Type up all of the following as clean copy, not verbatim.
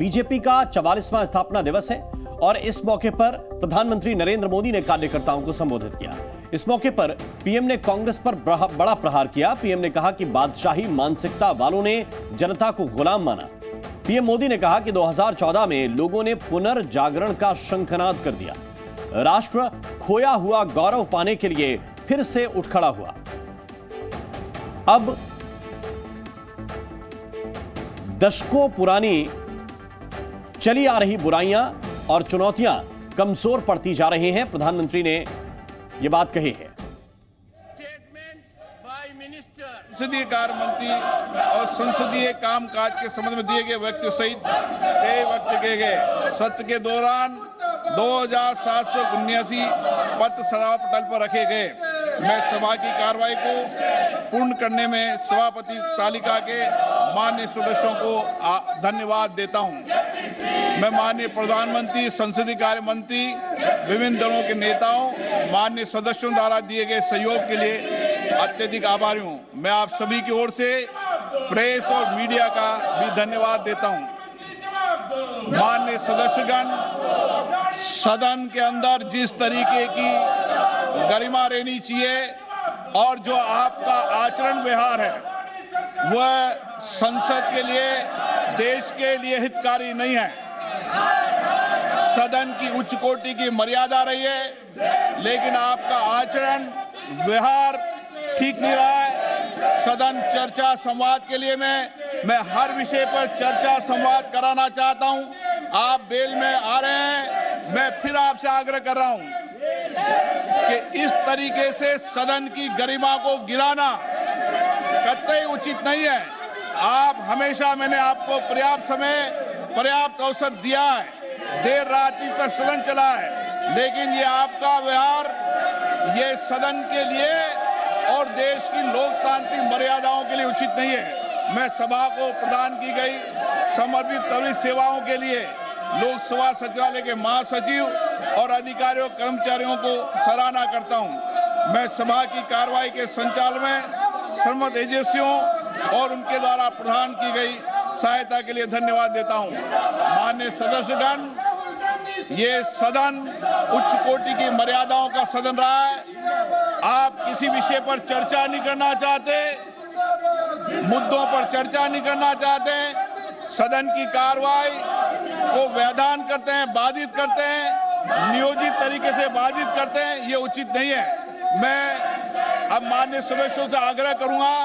BJP का 44वां स्थापना दिवस है और इस मौके पर प्रधानमंत्री नरेंद्र मोदी ने कार्यकर्ताओं को संबोधित किया। इस मौके पर पीएम ने कांग्रेस पर बड़ा प्रहार किया। पीएम ने कहा कि बादशाही मानसिकता वालों ने जनता को गुलाम माना। पीएम मोदी ने कहा कि 2014 में लोगों ने पुनर्जागरण का शंखनाद कर दिया। राष्ट्र खोया हुआ गौरव पाने के लिए फिर से उठ खड़ा हुआ। अब दशकों पुरानी चली आ रही बुराइयां और चुनौतियां कमजोर पड़ती जा रही हैं। प्रधानमंत्री ने यह बात कही है। संसदीय कार्य मंत्री और संसदीय कामकाज के संबंध में दिए गए वक्तव्य सहित कई वक्तव्य किए गए। सत्र के दौरान 2779 पत्र सभा पटल पर रखे गए। मैं सभा की कार्रवाई को पूर्ण करने में सभापति तालिका के माननीय सदस्यों को धन्यवाद देता हूं। मैं माननीय प्रधानमंत्री, संसदीय कार्य मंत्री, विभिन्न दलों के नेताओं, माननीय सदस्यों द्वारा दिए गए सहयोग के लिए अत्यधिक आभारी हूं। मैं आप सभी की ओर से प्रेस और मीडिया का भी धन्यवाद देता हूं। माननीय सदस्यगण, सदन के अंदर जिस तरीके की गरिमा रहनी चाहिए और जो आपका आचरण व्यवहार है वह संसद के लिए, देश के लिए हितकारी नहीं है। सदन की उच्च कोटि की मर्यादा रही है, लेकिन आपका आचरण व्यवहार ठीक नहीं रहा है। सदन चर्चा संवाद के लिए मैं हर विषय पर चर्चा संवाद कराना चाहता हूं। आप बेल में आ रहे हैं, मैं फिर आपसे आग्रह कर रहा हूं कि इस तरीके से सदन की गरिमा को गिराना कतई उचित नहीं है। आप हमेशा, मैंने आपको पर्याप्त समय, पर्याप्त अवसर दिया है, देर रात्रि तक सदन चला है, लेकिन ये आपका व्यवहार ये सदन के लिए और देश की लोकतांत्रिक मर्यादाओं के लिए उचित नहीं है। मैं सभा को प्रदान की गई समर्पित त्वरित सेवाओं के लिए लोकसभा सचिवालय के महासचिव और अधिकारियों कर्मचारियों को सराहना करता हूं। मैं सभा की कार्रवाई के संचालन में संबद्ध एजेंसियों और उनके द्वारा प्रदान की गई सहायता के लिए धन्यवाद देता हूं। माननीय सदस्यगण, ये सदन उच्च कोटि की मर्यादाओं का सदन रहा है। आप किसी विषय पर चर्चा नहीं करना चाहते, मुद्दों पर चर्चा नहीं करना चाहते, सदन की कार्रवाई को व्यवधान करते हैं, बाधित करते हैं, नियोजित तरीके से बाधित करते हैं, ये उचित नहीं है। मैं अब माननीय सदस्यों से आग्रह करूंगा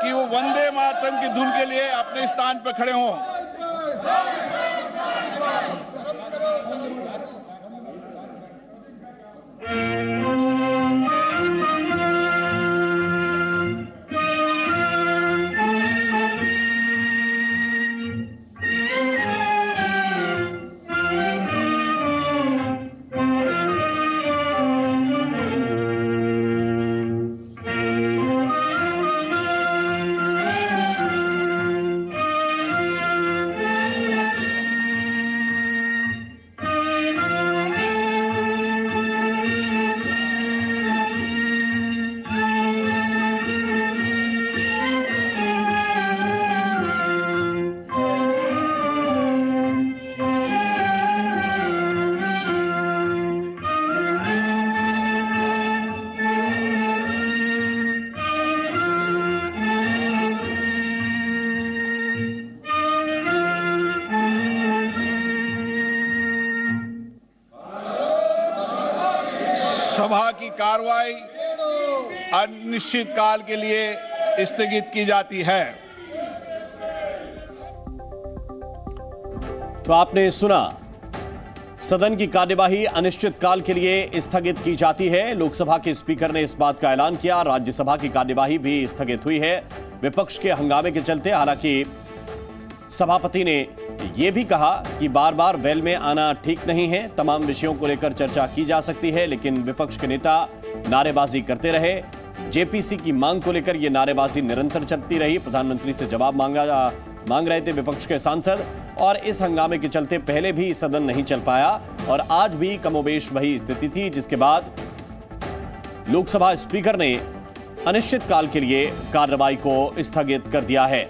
कि वो वंदे मातरम की धुन के लिए अपने स्थान पर खड़े हों। सभा की कार्रवाई अनिश्चित काल के लिए स्थगित की जाती है। तो आपने सुना, सदन की कार्यवाही अनिश्चित काल के लिए स्थगित की जाती है। लोकसभा के स्पीकर ने इस बात का ऐलान किया। राज्यसभा की कार्यवाही भी स्थगित हुई है विपक्ष के हंगामे के चलते। हालांकि सभापति ने यह भी कहा कि बार बार वेल में आना ठीक नहीं है, तमाम विषयों को लेकर चर्चा की जा सकती है, लेकिन विपक्ष के नेता नारेबाजी करते रहे। जेपीसी की मांग को लेकर यह नारेबाजी निरंतर चलती रही। प्रधानमंत्री से जवाब मांग रहे थे विपक्ष के सांसद, और इस हंगामे के चलते पहले भी सदन नहीं चल पाया और आज भी कमोबेश वही स्थिति थी, जिसके बाद लोकसभा स्पीकर ने अनिश्चित काल के लिए कार्रवाई को स्थगित कर दिया है।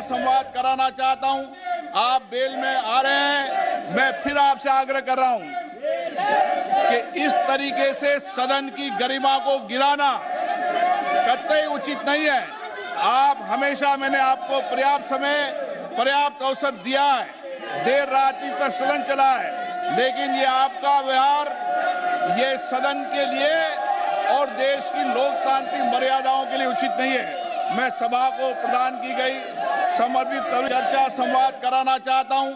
संवाद कराना चाहता हूं। आप बेल में आ रहे हैं, मैं फिर आपसे आग्रह कर रहा हूं कि इस तरीके से सदन की गरिमा को गिराना कतई उचित नहीं है। आप हमेशा, मैंने आपको पर्याप्त समय, पर्याप्त अवसर दिया है, देर रात्रि तक सदन चला है, लेकिन ये आपका व्यवहार ये सदन के लिए और देश की लोकतांत्रिक मर्यादाओं के लिए उचित नहीं है। मैं सभा को प्रदान की गई समर्पित चर्चा संवाद कराना चाहता हूं।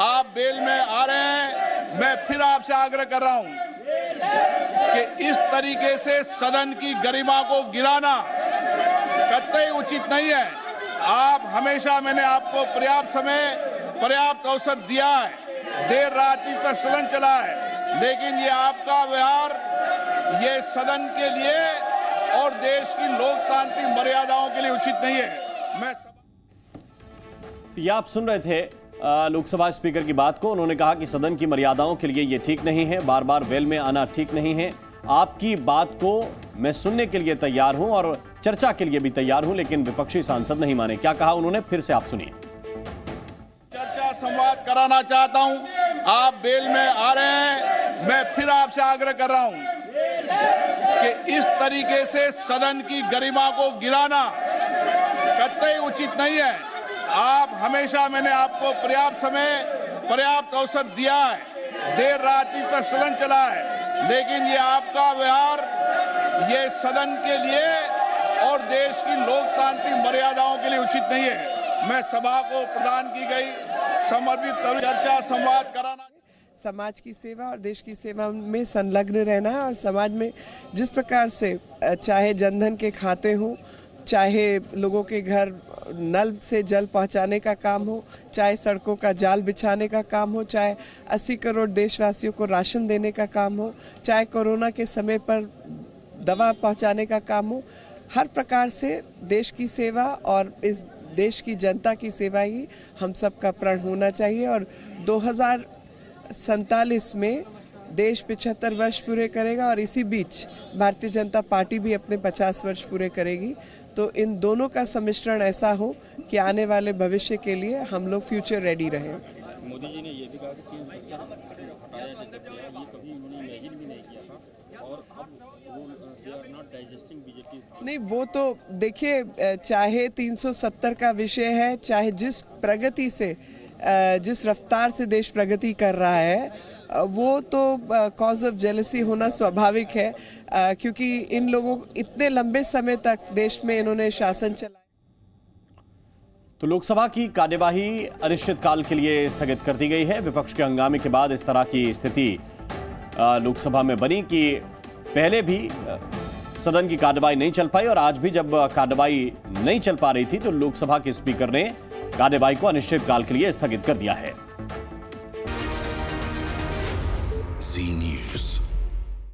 आप बेल में आ रहे हैं, मैं फिर आपसे आग्रह कर रहा हूं कि इस तरीके से सदन की गरिमा को गिराना कतई उचित नहीं है। आप हमेशा, मैंने आपको पर्याप्त समय, पर्याप्त अवसर दिया है, देर रात्रि तक सदन चला है, लेकिन ये आपका व्यवहार ये सदन के लिए और देश की लोकतांत्रिक मर्यादाओं के लिए उचित नहीं है। मैं ये आप सुन रहे थे लोकसभा स्पीकर की बात को। उन्होंने कहा कि सदन की मर्यादाओं के लिए ये ठीक नहीं है, बार बार वेल में आना ठीक नहीं है। आपकी बात को मैं सुनने के लिए तैयार हूं और चर्चा के लिए भी तैयार हूं, लेकिन विपक्षी सांसद नहीं माने। क्या कहा उन्होंने, फिर से आप सुनिए। चर्चा संवाद कराना चाहता हूं। आप बेल में आ रहे हैं, मैं फिर आपसे आग्रह कर रहा हूं कि इस तरीके से सदन की गरिमा को गिराना कतई उचित नहीं है। आप हमेशा, मैंने आपको पर्याप्त समय, पर्याप्त अवसर दिया है, देर रात्रि तक सदन चला है, लेकिन ये आपका व्यवहार ये सदन के लिए और देश की लोकतांत्रिक मर्यादाओं के लिए उचित नहीं है। मैं सभा को प्रदान की गई समर्पित चर्चा संवाद कराना, समाज की सेवा और देश की सेवा में संलग्न रहना है। और समाज में जिस प्रकार से चाहे जनधन के खाते हों, चाहे लोगों के घर नल से जल पहुंचाने का काम हो, चाहे सड़कों का जाल बिछाने का काम हो, चाहे 80 करोड़ देशवासियों को राशन देने का काम हो, चाहे कोरोना के समय पर दवा पहुंचाने का काम हो, हर प्रकार से देश की सेवा और इस देश की जनता की सेवा ही हम सब का प्रण होना चाहिए। और 2047 में देश 75 वर्ष पूरे करेगा और इसी बीच भारतीय जनता पार्टी भी अपने 50 वर्ष पूरे करेगी। तो इन दोनों का सम्मिश्रण ऐसा हो कि आने वाले भविष्य के लिए हम लोग फ्यूचर रेडी रहें। मोदी जी ने ये भी कहा कि 370 हटाया जा सकता है, ये कभी उन्होंने इमेजिन भी नहीं किया था और अब वो they are not digesting BJP. नहीं, वो तो देखिए, चाहे 370 का विषय है, चाहे जिस प्रगति से, जिस रफ्तार से देश प्रगति कर रहा है, वो तो कॉज ऑफ जेलसी होना स्वाभाविक है, क्योंकि इन लोगों इतने लंबे समय तक देश में इन्होंने शासन चलाया। तो लोकसभा की कार्यवाही अनिश्चितकाल के लिए स्थगित कर दी गई है। विपक्ष के हंगामे के बाद इस तरह की स्थिति लोकसभा में बनी कि पहले भी सदन की कार्यवाही नहीं चल पाई और आज भी जब कार्यवाही नहीं चल पा रही थी तो लोकसभा के स्पीकर ने कार्यवाही को अनिश्चितकाल के लिए स्थगित कर दिया है।